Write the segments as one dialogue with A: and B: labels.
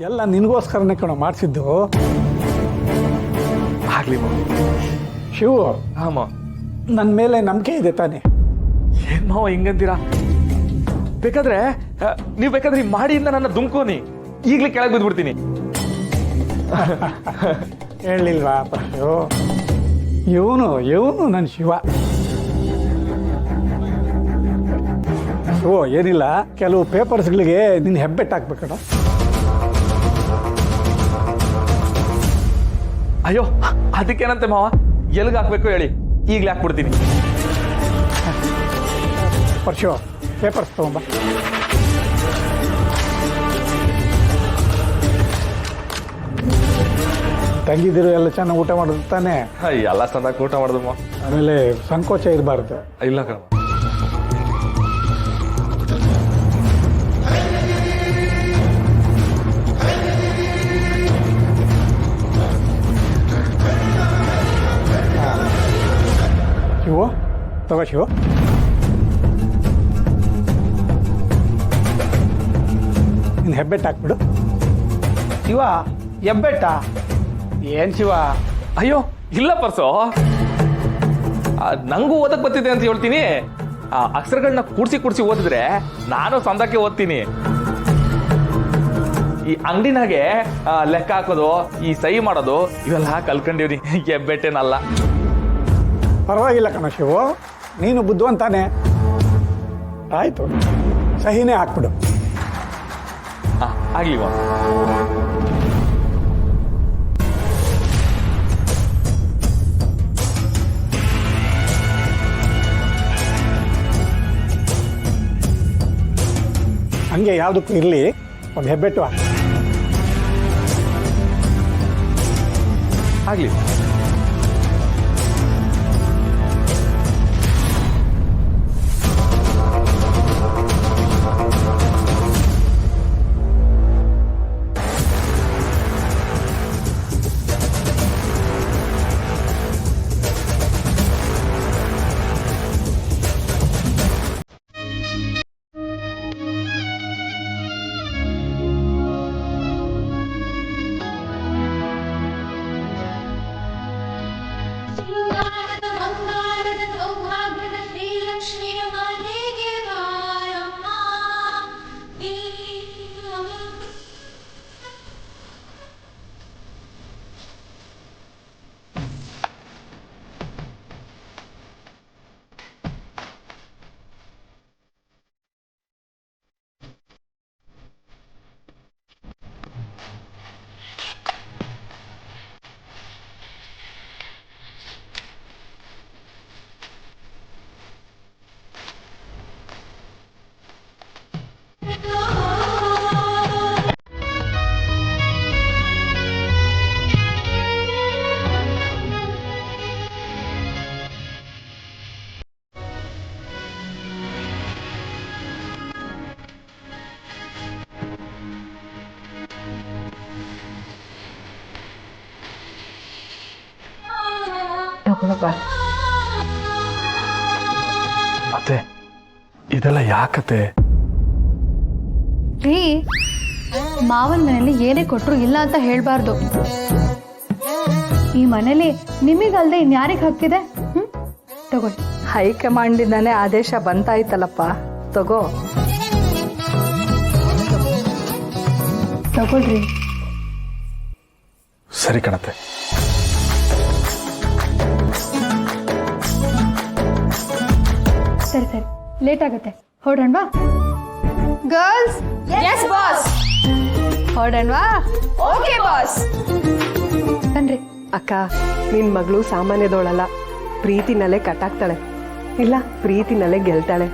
A: ಎಲ್ಲ ನಿನಗೋಸ್ಕರನೇ ಕಣೋ ಮಾಡಿಸಿದ್ದು.
B: ಆಗ್ಲಿ ಮಾವ.
A: ಶಿವು,
B: ಹಾಂ ಮಾವ.
A: ನನ್ನ ಮೇಲೆ ನಂಬಿಕೆ ಇದೆ ತಾನೆ?
B: ಏನ್ ಮಾವ ಹಿಂಗಂತೀರಾ? ಬೇಕಾದ್ರೆ ನೀವು ಬೇಕಾದ್ರೆ ಈ ಮಾಡಿಯಿಂದ ನನ್ನ ದುಮ್ಕೋನಿ, ಈಗಲೇ ಕೆಳಗೆ ಬಿದ್ಬಿಡ್ತೀನಿ.
A: ಹೇಳಿಲ್ವಾ ಪರಶು? ಇವನು ನನ್ನ ಶಿವ. ಓ ಏನಿಲ್ಲ, ಕೆಲವು ಪೇಪರ್ಸ್ಗಳಿಗೆ ನಿನ್ನ ಹೆಬ್ಬೆಟ್ಟು ಹಾಕ್ಬೇಕಣ.
B: ಅಯ್ಯೋ ಅದಕ್ಕೇನಂತೆ ಮಾವ, ಎಲ್ಗೆ ಹಾಕ್ಬೇಕು ಹೇಳಿ, ಈಗಲೇ ಹಾಕ್ಬಿಡ್ತೀನಿ.
A: ಪರಶು, ಪೇಪರ್ಸ್ ತಗೊಂಬ. ತಂಗಿದಿರು ಎಲ್ಲ ಚೆನ್ನಾಗಿ ಊಟ ಮಾಡೋದು ತಾನೆ?
B: ಎಲ್ಲ ಚಂದಾಗಿ ಊಟ ಮಾಡೋದು ಮಾವ.
A: ಆಮೇಲೆ ಸಂಕೋಚ ಇರಬಾರ್ದು.
B: ಇಲ್ಲ ಕಣ.
A: ಶಿವು, ತಗೋ ಶಿವು. ನಿನ್ನ ಹೆಬ್ಬೆಟ್ಟು ಹಾಕ್ಬಿಡು.
C: ಶಿವ, ಹೆಬ್ಬೆಟ್ಟ? ಏನ್ ಶಿವ?
B: ಅಯ್ಯೋ ಇಲ್ಲ ಪರ್ಸು, ನಂಗೂ ಓದಕ್ ಬರ್ತಿದೆ ಅಂತ ಹೇಳ್ತೀನಿ. ಆ ಅಕ್ಷರಗಳನ್ನ ಕೂಡ್ಸಿ ಓದಿದ್ರೆ ನಾನು ಸಂದಕ್ಕೆ ಓದ್ತೀನಿ. ಈ ಅಂಗಡಿನಾಗೆ ಲೆಕ್ಕ ಹಾಕೋದು, ಈ ಸಹಿ ಮಾಡೋದು ಇವೆಲ್ಲ ಕಲ್ಕೊಂಡಿವ್ನಿ, ಹೆಬ್ಬೆಟ್ಟೇನಲ್ಲ.
A: ಪರವಾಗಿಲ್ಲ ಕಣ ಶಿವು, ನೀನು ಬುದ್ಧಿವಂತಾನೆ. ಆಯಿತು, ಸಹಿನೇ ಹಾಕ್ಬಿಡು.
B: ಆಗ್ಲಿ ಮಾವ.
A: ಹಂಗೆ ಯಾವುದಕ್ಕೂ ಇರಲಿ, ಒಂದು ಹೆಬ್ಬೆಟ್ಟು ಹಾಕು.
B: ಆಗ್ಲಿ. ಮತ್ತೆ ಇದೆಲ್ಲ ಯಾಕತೆ?
D: ರೀ, ಮಾವನ ಮನೇಲಿ ಏನೇ ಕೊಟ್ರು ಇಲ್ಲ ಅಂತ ಹೇಳ್ಬಾರ್ದು. ಈ ಮನೇಲಿ ನಿಮಗಲ್ದೆ ಇನ್ಯಾರಿಗೆ ಹಕ್ಕಿದೆ? ತಗೊಳ್ಳಿ.
E: ಹೈಕಮಾಂಡಿಂದಾನೇ ಆದೇಶ ಬಂತಾಯ್ತಲ್ಲಪ್ಪ, ತಗೋ.
D: ತಗೊಳ್ರಿ.
B: ಸರಿ ಕಣತೆ.
D: ಸರಿ ಸರಿ, ಲೇಟ್ ಆಗುತ್ತೆ, ಹೊರಡೋಣವಾ? Girls,
F: Yes, boss.
D: ಹೊರಡೋಣವಾ?
F: Okay, boss.
D: ಬನ್ರಿ.
E: ಅಕ್ಕ, ನಿನ್ ಮಗಳು ಸಾಮಾನ್ಯದೋಳಲ್ಲ, ಪ್ರೀತಿನಲ್ಲೇ ಕಟ್ಟಾಕ್ತಾಳೆ, ಇಲ್ಲ ಪ್ರೀತಿನಲ್ಲೇ ಗೆಲ್ತಾಳೆ.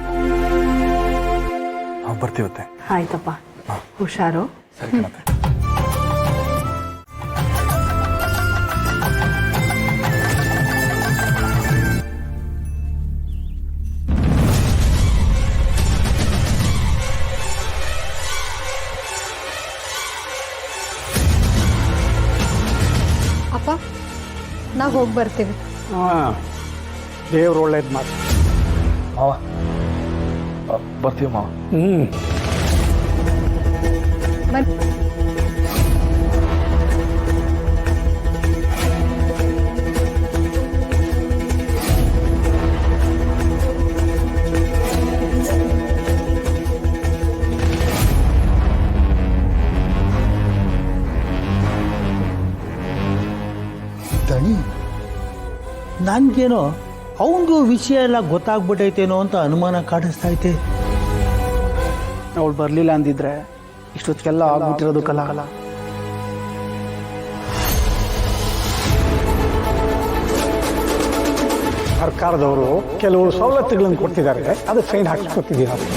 B: ನಾವು ಬರ್ತೀವತ್ತೆ.
E: ಆಯ್ತಪ್ಪ, ಹುಷಾರು.
B: ಸರಿ ಕಣತೆ.
D: ಅಪ್ಪ, ನಾವು ಹೋಗಿ ಬರ್ತೀವಿ.
A: ಹಾಂ, ದೇವ್ರು ಒಳ್ಳೇದು ಮಾತು.
B: ಮಾವ ಬರ್ತೀವಿ ಮಾವ.
D: ಬನ್ನಿ.
G: ನನ್ಗೇನೋ ಅವನಿಗೂ ವಿಷಯ ಎಲ್ಲ ಗೊತ್ತಾಗ್ಬಿಟ್ಟೈತೇನೋ ಅಂತ ಅನುಮಾನ ಕಾಣಿಸ್ತಾ ಐತೆ.
C: ಅವಳು ಬರಲಿಲ್ಲ ಅಂದಿದ್ರೆ ಇಷ್ಟೊತ್ತಿಗೆಲ್ಲ ಆಗ್ಬಿಟ್ಟಿರೋದು ಕಲ.
A: ಸರ್ಕಾರದವರು ಕೆಲವು ಸವಲತ್ತುಗಳನ್ನು ಕೊಡ್ತಿದ್ದಾರೆ, ಅದು ಫೈನ್ ಹಾಕಿಸ್ಕೊತಿದ್ದೀವಿ ನಾವು.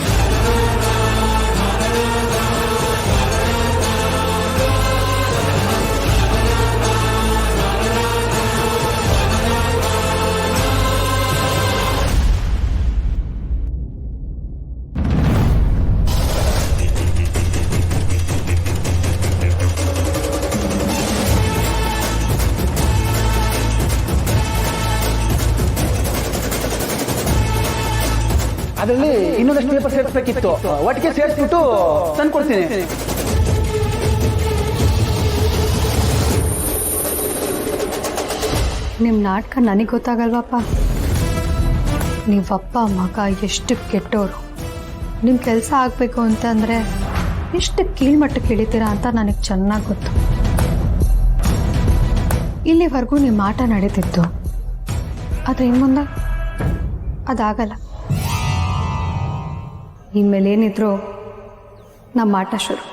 C: ಅದರಲ್ಲಿ ಇನ್ನೊಂದಷ್ಟು ಪೇಪರ್ ಸೇರಿಸ್ಬೇಕಿತ್ತು, ಒಟ್ಟಿಗೆ ಸೇರಿಸ್ಬಿಟ್ಟು ತಂದು ಕೊಡ್ತೀನಿ.
D: ನಿಮ್ಮ ನಾಟಕ ನನಗೆ ಗೊತ್ತಾಗಲ್ವಪ್ಪ. ನೀವಪ್ಪ ಮಗ ಎಷ್ಟು ಕೆಟ್ಟವರು. ನಿಮ್ಮ ಕೆಲಸ ಆಗಬೇಕು ಅಂತಂದರೆ ಎಷ್ಟು ಕೀಳ್ಮಟ್ಟಕ್ಕೆ ಇಳಿತೀರಾ ಅಂತ ನನಗೆ ಚೆನ್ನಾಗಿ ಗೊತ್ತು. ಇಲ್ಲಿವರೆಗೂ ನಿಮ್ಮ ಆಟ ನಡೀತಿತ್ತು, ಆದರೆ ಇನ್ನು ಮುಂದೆ ಅದಾಗಲ್ಲ. ಇನ್ಮೇಲೆ ಏನಿದ್ರು ನಮ್ಮ ಆಟ ಶುರು.